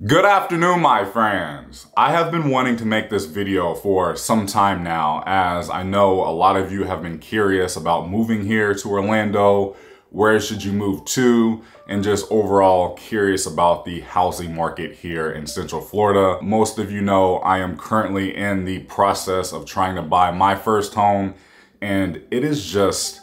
Good afternoon, my friends. I have been wanting to make this video for some time now, as I know a lot of you have been curious about moving here to Orlando. Where should you move to? And just overall curious about the housing market here in Central Florida. Most of you know I am currently in the process of trying to buy my first home, and it is just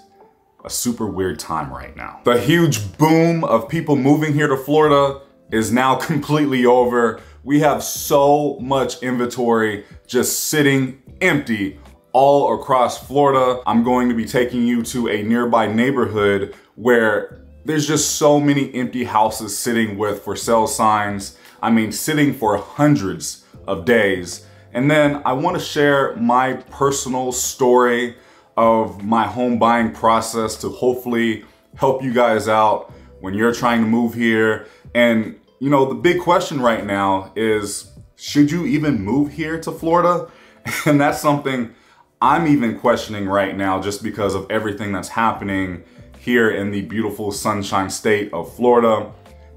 a super weird time right now. The huge boom of people moving here to Florida is now completely over. We have so much inventory just sitting empty all across Florida. I'm going to be taking you to a nearby neighborhood where there's just so many empty houses sitting with for sale signs. I mean, sitting for hundreds of days. And then I want to share my personal story of my home buying process to hopefully help you guys out when you're trying to move here. And you know, the big question right now is, should you even move here to Florida? And that's something I'm even questioning right now, just because of everything that's happening here in the beautiful sunshine state of Florida.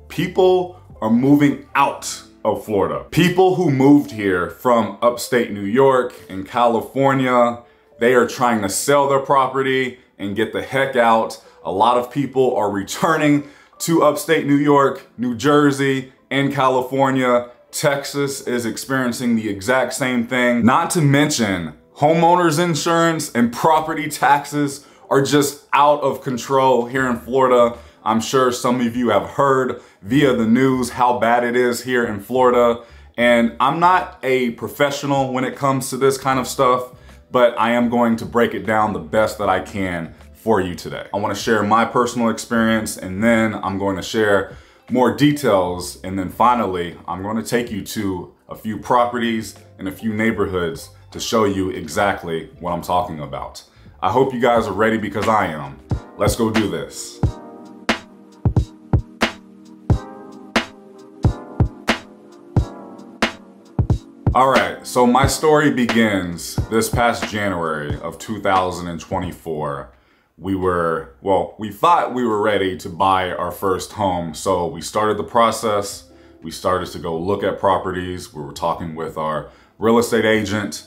People are moving out of Florida. People who moved here from upstate New York and California, they are trying to sell their property and get the heck out. A lot of people are returning to upstate New York, New Jersey, and California. Texas is experiencing the exact same thing. Not to mention, homeowners insurance and property taxes are just out of control here in Florida. I'm sure some of you have heard via the news how bad it is here in Florida. And I'm not a professional when it comes to this kind of stuff, but I am going to break it down the best that I can for you today. I want to share my personal experience, and then I'm going to share more details, and then finally I'm going to take you to a few properties and a few neighborhoods to show you exactly what I'm talking about. I hope you guys are ready, because I am. Let's go do this. All right, so my story begins this past January of 2024. We thought we were ready to buy our first home. So we started the process. We started to go look at properties. We were talking with our real estate agent,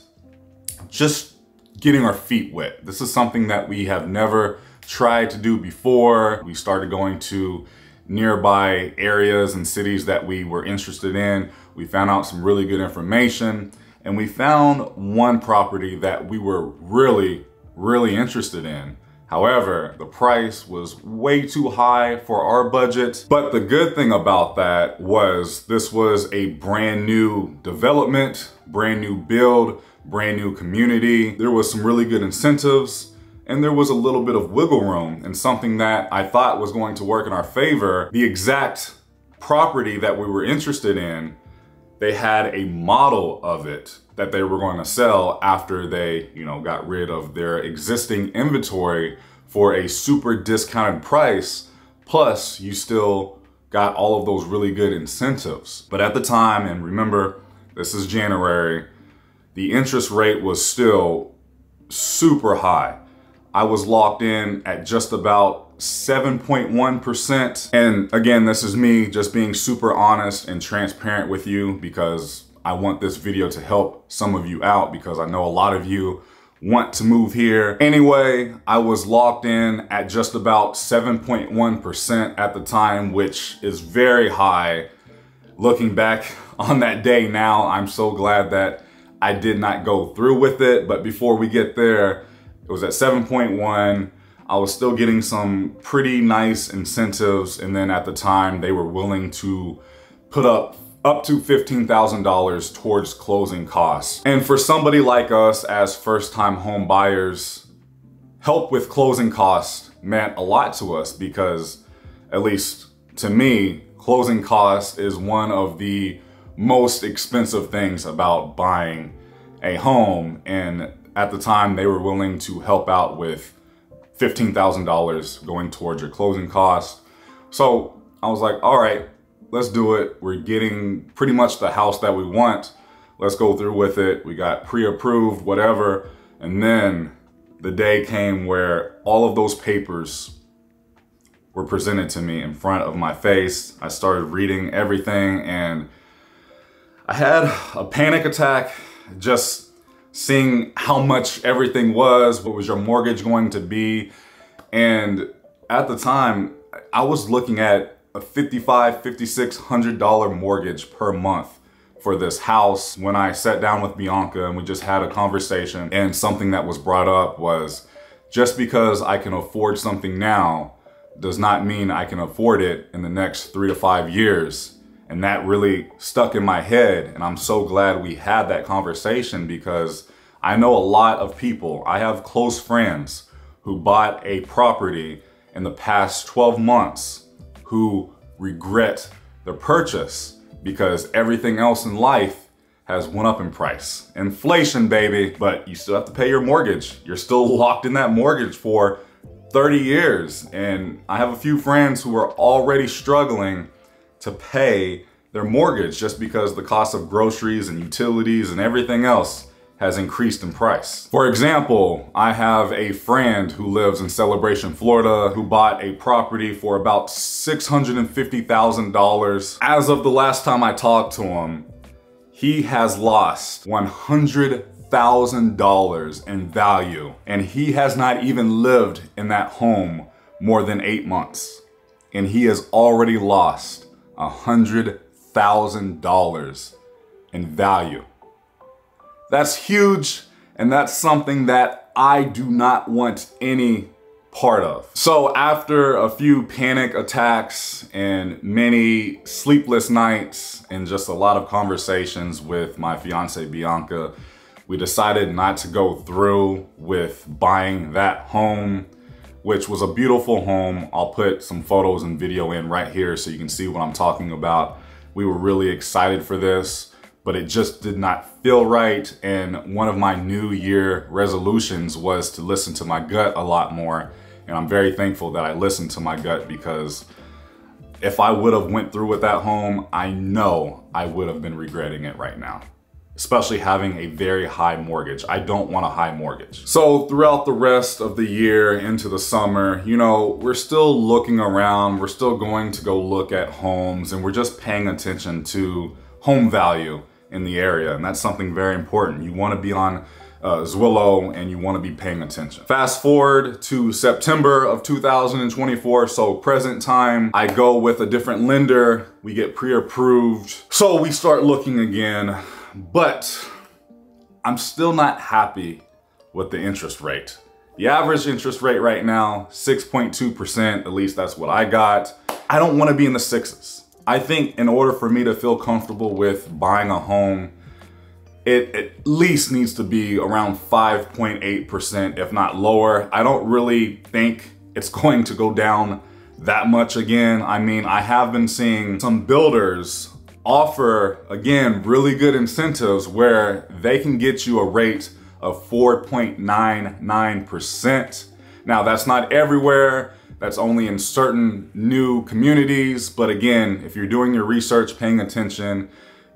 just getting our feet wet. This is something that we have never tried to do before. We started going to nearby areas and cities that we were interested in. We found out some really good information, and we found one property that we were really interested in. However, the price was way too high for our budget. But the good thing about that was this was a brand new development, brand new build, brand new community. There was some really good incentives, and there was a little bit of wiggle room, and something that I thought was going to work in our favor. The exact property that we were interested in, they had a model of it that they were going to sell after they, got rid of their existing inventory for a super discounted price. Plus, you still got all of those really good incentives. But at the time, and remember, this is January, the interest rate was still super high. I was locked in at just about 7.1%. And again, this is me just being super honest and transparent with you, because I want this video to help some of you out, because I know a lot of you want to move here. Anyway, I was locked in at just about 7.1% at the time, which is very high. Looking back on that day now, I'm so glad that I did not go through with it. But before we get there, it was at 7.1. I was still getting some pretty nice incentives. And then at the time, they were willing to put up to $15,000 towards closing costs. And for somebody like us as first-time home buyers, help with closing costs meant a lot to us, because, at least to me, closing costs is one of the most expensive things about buying a home. And at the time, they were willing to help out with $15,000 going towards your closing costs. So I was like, all right, let's do it. We're getting pretty much the house that we want. Let's go through with it. We got pre-approved, whatever. And then the day came where all of those papers were presented to me in front of my face. I started reading everything, and I had a panic attack just seeing how much everything was, what was your mortgage going to be. And at the time, I was looking at a $5,500, $5,600 mortgage per month for this house. When I sat down with Bianca and we just had a conversation, and something that was brought up was, just because I can afford something now does not mean I can afford it in the next 3 to 5 years. And that really stuck in my head. And I'm so glad we had that conversation, because I know a lot of people, I have close friends who bought a property in the past 12 months who regret the purchase because everything else in life has went up in price. Inflation, baby, but you still have to pay your mortgage. You're still locked in that mortgage for 30 years. And I have a few friends who are already struggling to pay their mortgage just because the cost of groceries and utilities and everything else has increased in price. For example, I have a friend who lives in Celebration, Florida, who bought a property for about $650,000. As of the last time I talked to him, he has lost $100,000 in value, and he has not even lived in that home more than 8 months. And he has already lost $100,000 in value. That's huge, and that's something that I do not want any part of. So after a few panic attacks and many sleepless nights and just a lot of conversations with my fiance Bianca, we decided not to go through with buying that home, which was a beautiful home. I'll put some photos and video in right here so you can see what I'm talking about. We were really excited for this, but it just did not feel right. And one of my New Year resolutions was to listen to my gut a lot more. And I'm very thankful that I listened to my gut, because if I would have went through with that home, I know I would have been regretting it right now, especially having a very high mortgage. I don't want a high mortgage. So throughout the rest of the year into the summer, you know, we're still looking around, we're still going to go look at homes, and we're just paying attention to home value in the area. And that's something very important. You want to be on Zillow, and you want to be paying attention. Fast forward to September of 2024, so present time, I go with a different lender, we get pre-approved. So we start looking again, but I'm still not happy with the interest rate. The average interest rate right now, 6.2%, at least that's what I got. I don't want to be in the sixes. I think in order for me to feel comfortable with buying a home, it at least needs to be around 5.8%, if not lower. I don't really think it's going to go down that much again. I mean, I have been seeing some builders offer, again, really good incentives where they can get you a rate of 4.99%. Now, that's not everywhere. That's only in certain new communities. But again, if you're doing your research, paying attention,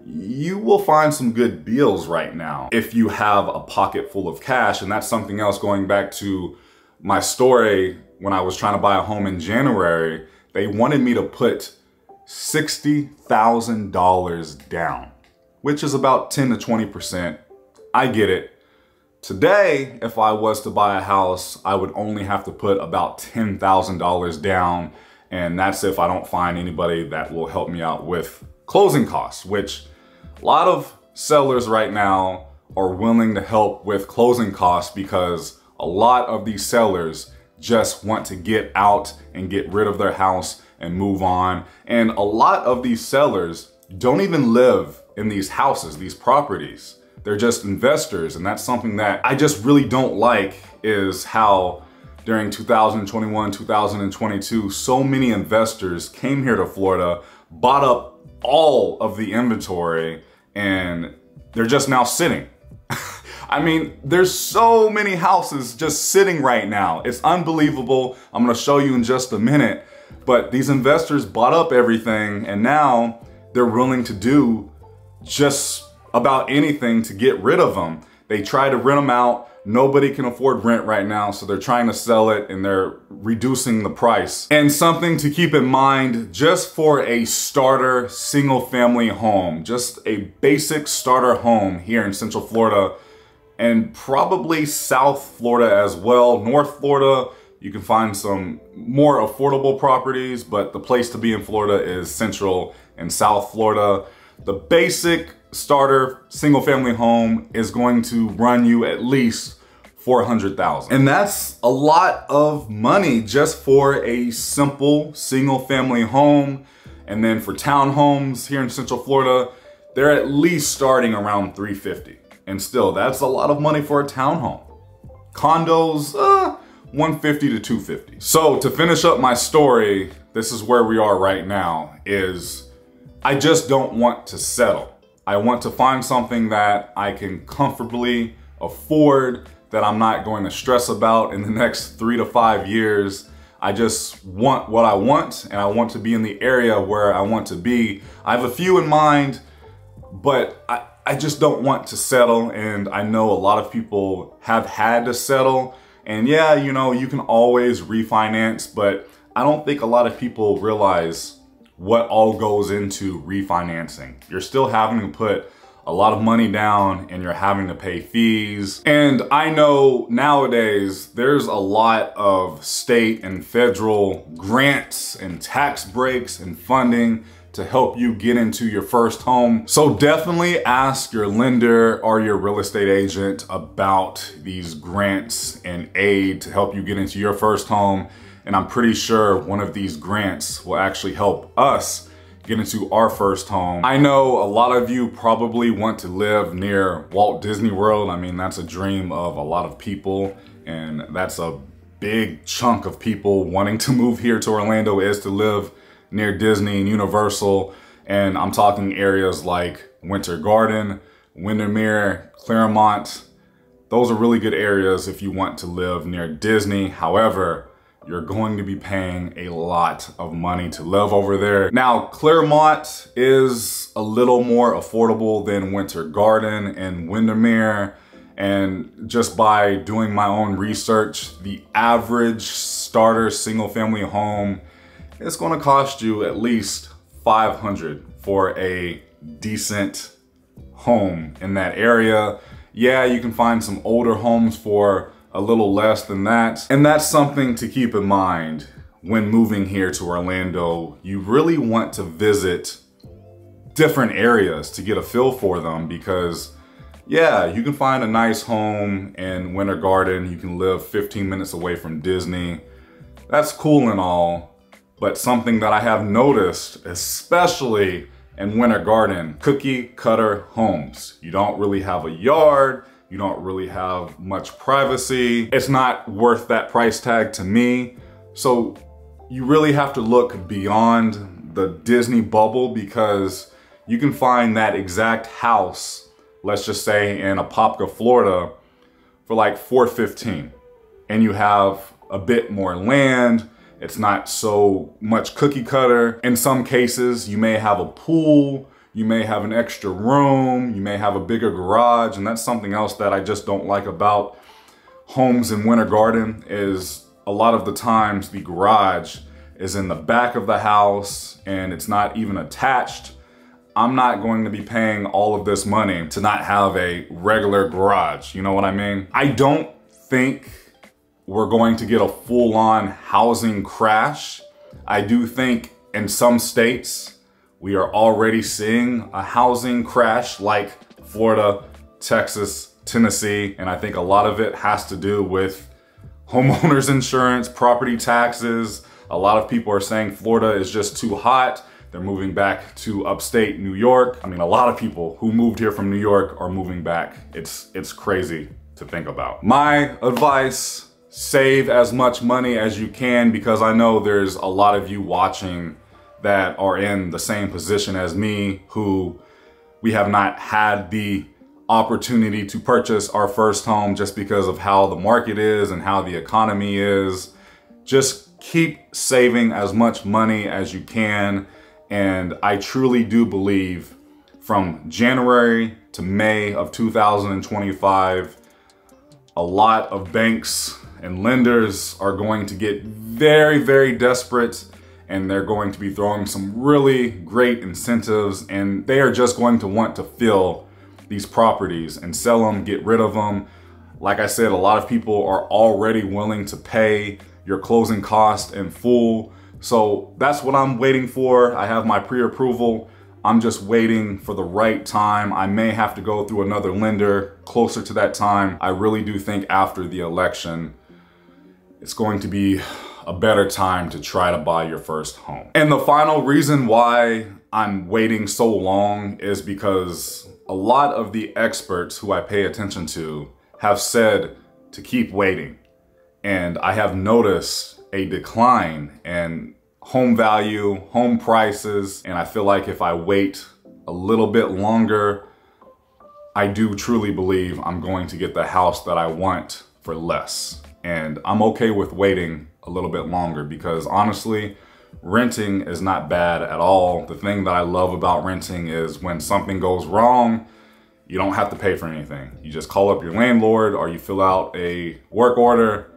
you will find some good deals right now if you have a pocket full of cash. And that's something else, going back to my story when I was trying to buy a home in January. They wanted me to put $60,000 down, which is about 10 to 20%. I get it. Today, if I was to buy a house, I would only have to put about $10,000 down. And that's if I don't find anybody that will help me out with closing costs, which a lot of sellers right now are willing to help with closing costs, because a lot of these sellers just want to get out and get rid of their house and move on. And a lot of these sellers don't even live in these houses, these properties. They're just investors. And that's something that I just really don't like, is how during 2021, 2022, so many investors came here to Florida, bought up all of the inventory, and they're just now sitting. I mean, there's so many houses just sitting right now. It's unbelievable. I'm gonna show you in just a minute, but these investors bought up everything, and now they're willing to do just about anything to get rid of them. They try to rent them out. Nobody can afford rent right now, so they're trying to sell it and they're reducing the price. And something to keep in mind, just for a starter single family home, just a basic starter home here in Central Florida and probably South Florida as well. North Florida, you can find some more affordable properties, but the place to be in Florida is Central and South Florida. The basic starter single family home is going to run you at least $400,000. And that's a lot of money just for a simple single family home. And then for townhomes here in Central Florida, they're at least starting around $350,000. And still, that's a lot of money for a townhome. Condos, $150,000 to $250,000. So to finish up my story, this is where we are right now, is I just don't want to settle. I want to find something that I can comfortably afford, that I'm not going to stress about in the next 3 to 5 years. I just want what I want, and I want to be in the area where I want to be. I have a few in mind, but I just don't want to settle, and I know a lot of people have had to settle. And yeah, you know, you can always refinance, but I don't think a lot of people realize what all goes into refinancing. You're still having to put a lot of money down and you're having to pay fees. And I know nowadays there's a lot of state and federal grants and tax breaks and funding to help you get into your first home. So definitely ask your lender or your real estate agent about these grants and aid to help you get into your first home. And I'm pretty sure one of these grants will actually help us get into our first home. I know a lot of you probably want to live near Walt Disney World. I mean, that's a dream of a lot of people, and that's a big chunk of people wanting to move here to Orlando, is to live near Disney and Universal. And I'm talking areas like Winter Garden, Windermere, Claremont. Those are really good areas if you want to live near Disney. However, you're going to be paying a lot of money to live over there. Now, Claremont is a little more affordable than Winter Garden and Windermere. And just by doing my own research, the average starter single family home is gonna cost you at least $500 for a decent home in that area. Yeah, you can find some older homes for a little less than that. And that's something to keep in mind when moving here to Orlando. You really want to visit different areas to get a feel for them, because yeah, you can find a nice home in Winter Garden. You can live 15 minutes away from Disney. That's cool and all, but something that I have noticed, especially in Winter Garden, cookie cutter homes. You don't really have a yard. You don't really have much privacy. It's not worth that price tag to me. So you really have to look beyond the Disney bubble, because you can find that exact house, let's just say in Apopka, Florida, for like $415,000. And you have a bit more land. It's not so much cookie cutter. In some cases, you may have a pool, you may have an extra room, you may have a bigger garage. And that's something else that I just don't like about homes in Winter Garden, is a lot of the times the garage is in the back of the house and it's not even attached. I'm not going to be paying all of this money to not have a regular garage. You know what I mean? I don't think we're going to get a full-on housing crash. I do think in some states, we are already seeing a housing crash, like Florida, Texas, Tennessee. And I think a lot of it has to do with homeowners insurance, property taxes. A lot of people are saying Florida is just too hot. They're moving back to upstate New York. I mean, a lot of people who moved here from New York are moving back. It's crazy to think about. My advice, save as much money as you can, because I know there's a lot of you watching that are in the same position as me, who we have not had the opportunity to purchase our first home just because of how the market is and how the economy is. Just keep saving as much money as you can. And I truly do believe from January to May of 2025, a lot of banks and lenders are going to get very, very desperate, and they're going to be throwing some really great incentives, and they are just going to want to fill these properties and sell them, get rid of them. Like I said, a lot of people are already willing to pay your closing cost in full. So that's what I'm waiting for. I have my pre-approval. I'm just waiting for the right time. I may have to go through another lender closer to that time. I really do think after the election, it's going to be a better time to try to buy your first home. And the final reason why I'm waiting so long is because a lot of the experts who I pay attention to have said to keep waiting. And I have noticed a decline in home value, home prices, and I feel like if I wait a little bit longer, I do truly believe I'm going to get the house that I want for less. And I'm okay with waiting a little bit longer because honestly, renting is not bad at all. The thing that I love about renting is when something goes wrong, you don't have to pay for anything. You just call up your landlord or you fill out a work order.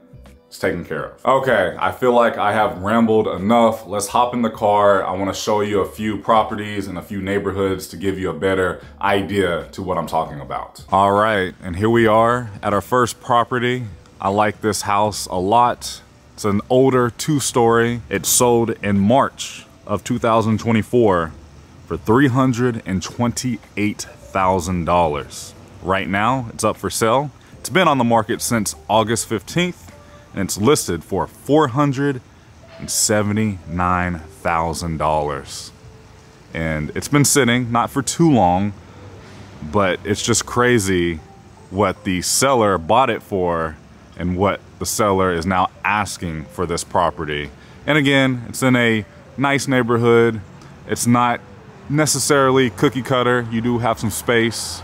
It's taken care of. Okay, I feel like I have rambled enough. Let's hop in the car. I want to show you a few properties and a few neighborhoods to give you a better idea to what I'm talking about. All right, and here we are at our first property. I like this house a lot. It's an older 2-story. It sold in March of 2024 for $328,000. Right now, it's up for sale. It's been on the market since August 15th, and it's listed for $479,000. And it's been sitting, not for too long, but it's just crazy what the seller bought it for and what the seller is now asking for this property. And again, it's in a nice neighborhood. It's not necessarily cookie cutter. You do have some space.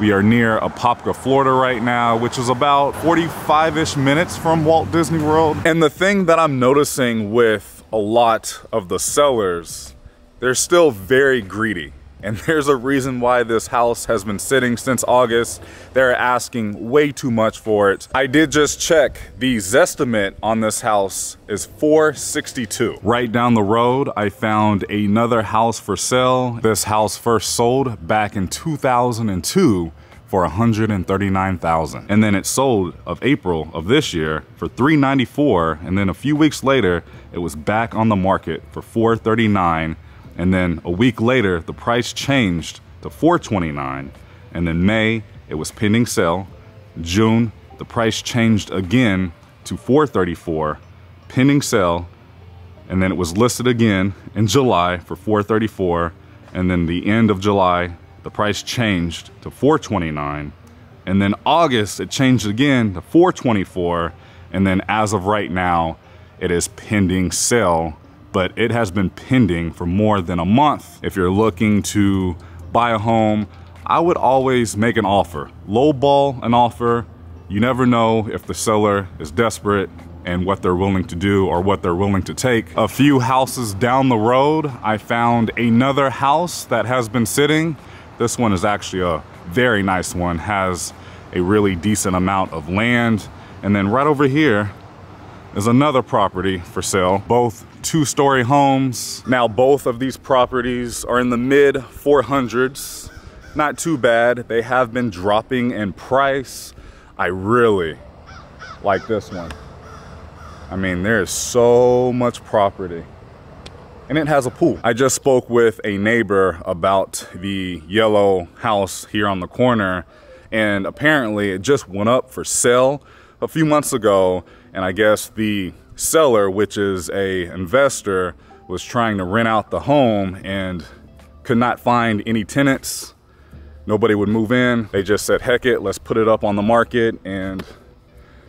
We are near Apopka, Florida right now, which is about 45-ish minutes from Walt Disney World. And the thing that I'm noticing with a lot of the sellers, they're still very greedy. And there's a reason why this house has been sitting since August. They're asking way too much for it. I did just check. The Zestimate on this house is $462. Right down the road, I found another house for sale. This house first sold back in 2002 for $139,000. And then it sold of April of this year for $394. And then a few weeks later, it was back on the market for $439. And then a week later, the price changed to $429. And then May, it was pending sale. June, the price changed again to $434, pending sale. And then it was listed again in July for $434. And then the end of July, the price changed to $429. And then August, it changed again to $424. And then as of right now, it is pending sale. But it has been pending for more than a month. If you're looking to buy a home, I would always make an offer. Lowball an offer. You never know if the seller is desperate and what they're willing to do or what they're willing to take. A few houses down the road, I found another house that has been sitting. This one is actually a very nice one, has a really decent amount of land. And then right over here is another property for sale, both 2-story homes. Now both of these properties are in the mid 400s. Not too bad. They have been dropping in price. I really like this one. I mean, there is so much property. And it has a pool. I just spoke with a neighbor about the yellow house here on the corner, and apparently it just went up for sale a few months ago, and I guess the seller, which is a investor, was trying to rent out the home and could not find any tenants. Nobody would move in. They just said, heck it, let's put it up on the market, and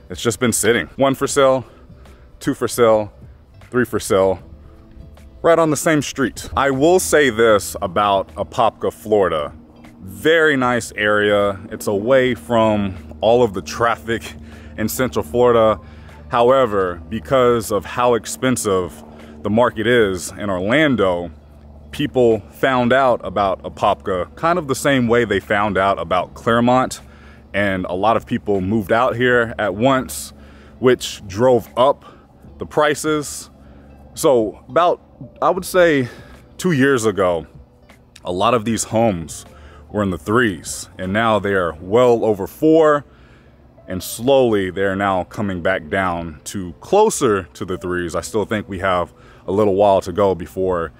it's just been sitting. 1 for sale, 2 for sale, 3 for sale, right on the same street. I will say this about Apopka, Florida. Very nice area. It's away from all of the traffic in Central Florida. However, because of how expensive the market is in Orlando, people found out about Apopka kind of the same way they found out about Claremont, and a lot of people moved out here at once, which drove up the prices. So about, I would say 2 years ago, a lot of these homes were in the 3s, and now they are well over 4, and slowly they're now coming back down to closer to the 3s. I still think we have a little while to go before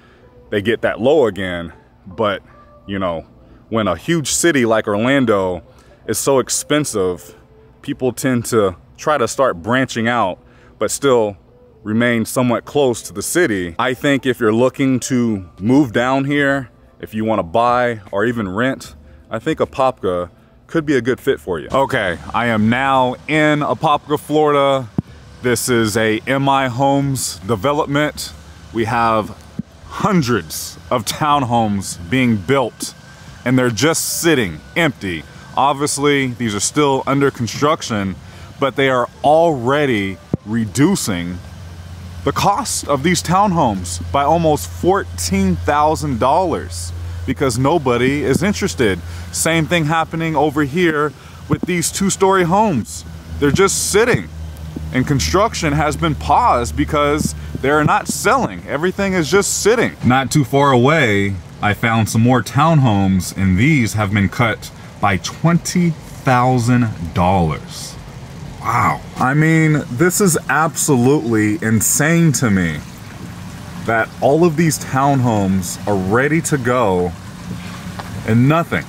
they get that low again, but you know, when a huge city like Orlando is so expensive, people tend to try to start branching out, but still remain somewhat close to the city. I think if you're looking to move down here, if you want to buy or even rent, I think Apopka could be a good fit for you. Okay, I am now in Apopka, Florida. This is a MI Homes development. We have hundreds of townhomes being built, and they're just sitting empty. Obviously, these are still under construction, but they are already reducing the cost of these townhomes by almost $14,000 because nobody is interested. Same thing happening over here with these 2-story homes. They're just sitting, and construction has been paused because they're not selling. Everything is just sitting. Not too far away, I found some more townhomes, and these have been cut by $20,000. Wow. I mean, this is absolutely insane to me that all of these townhomes are ready to go and nothing,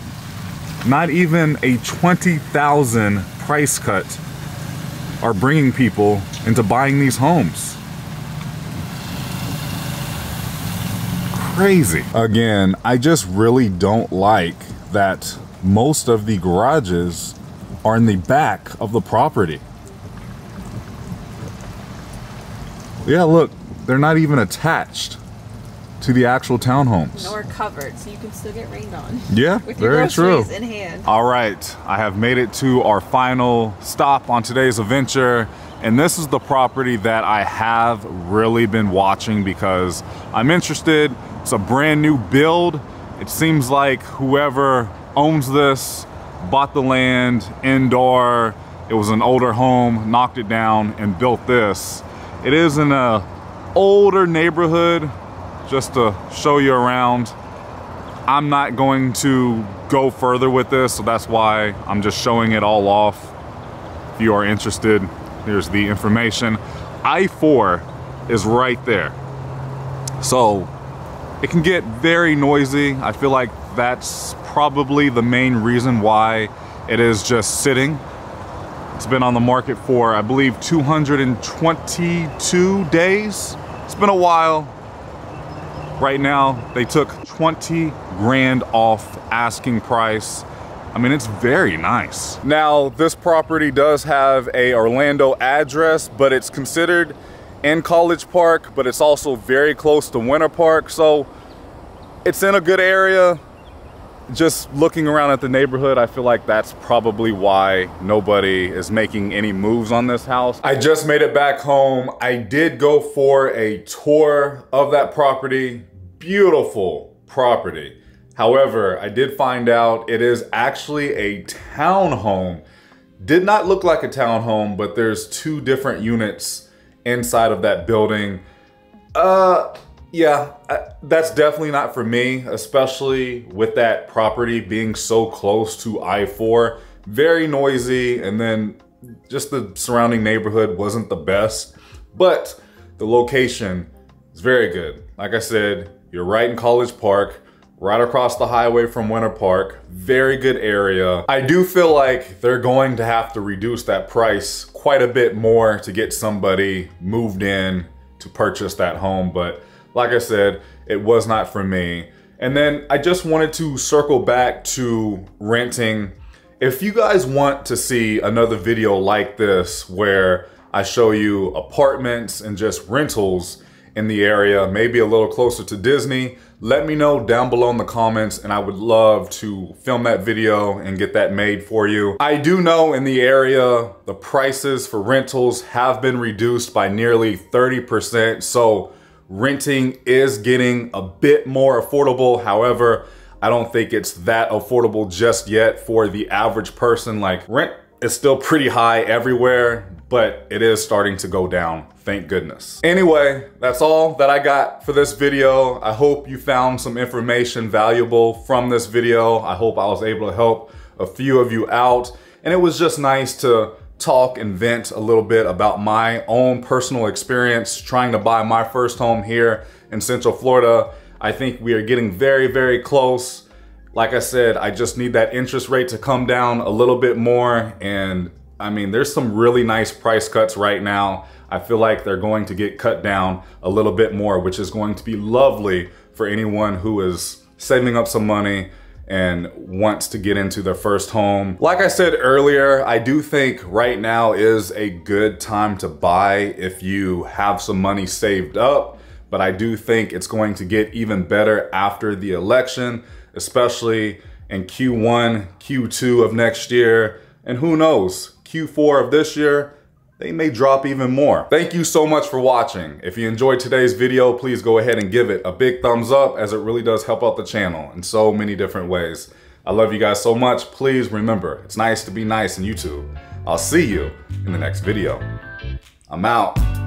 not even a $20,000 price cut, are bringing people into buying these homes. Crazy. Again, I just really don't like that most of the garages are in the back of the property. Yeah, look, they're not even attached to the actual townhomes. Nor covered, so you can still get rained on. Yeah, with your very true. groceries in hand. All right, I have made it to our final stop on today's adventure, and this is the property that I have really been watching because I'm interested. It's a brand new build. It seems like whoever owns this bought the land indoor. It was an older home, knocked it down and built this. It is in a older neighborhood. Just to show you around, I'm not going to go further with this, so that's why I'm just showing it all off. If you are interested, here's the information. I-4 is right there, so it can get very noisy. I feel like that's probably the main reason why it is just sitting. It's been on the market for, I believe, 222 days. It's been a while. Right now, they took 20 grand off asking price. I mean, it's very nice. Now, this property does have a Orlando address, but it's considered in College Park, but it's also very close to Winter Park, so it's in a good area. Just looking around at the neighborhood, I feel like that's probably why nobody is making any moves on this house. I just made it back home. I did go for a tour of that property. Beautiful property. However, I did find out it is actually a townhome. Did not look like a townhome, but there's 2 different units inside of that building. Yeah, that's definitely not for me, especially with that property being so close to I-4. Very noisy, and then just the surrounding neighborhood wasn't the best, but the location is very good. Like I said, you're right in College Park, right across the highway from Winter Park. Very good area. I do feel like they're going to have to reduce that price quite a bit more to get somebody moved in to purchase that home, but like I said, it was not for me. And then I just wanted to circle back to renting. If you guys want to see another video like this where I show you apartments and just rentals in the area, maybe a little closer to Disney, let me know down below in the comments, and I would love to film that video and get that made for you. I do know in the area, the prices for rentals have been reduced by nearly 30%. So renting is getting a bit more affordable. However, I don't think it's that affordable just yet for the average person. Like, rent is still pretty high everywhere, but it is starting to go down, thank goodness. Anyway, that's all that I got for this video. I hope you found some information valuable from this video. I hope I was able to help a few of you out. And it was just nice to talk and vent a little bit about my own personal experience trying to buy my first home here in Central Florida. I think we are getting very, very close. Like I said, I just need that interest rate to come down a little bit more. And I mean, there's some really nice price cuts right now. I feel like they're going to get cut down a little bit more, which is going to be lovely for anyone who is saving up some money and wants to get into their first home. Like I said earlier, I do think right now is a good time to buy if you have some money saved up, but I do think it's going to get even better after the election, especially in Q1, Q2 of next year, and who knows, Q4 of this year, they may drop even more. Thank you so much for watching. If you enjoyed today's video, please go ahead and give it a big thumbs up, as it really does help out the channel in so many different ways. I love you guys so much. Please remember, it's nice to be nice in YouTube. I'll see you in the next video. I'm out.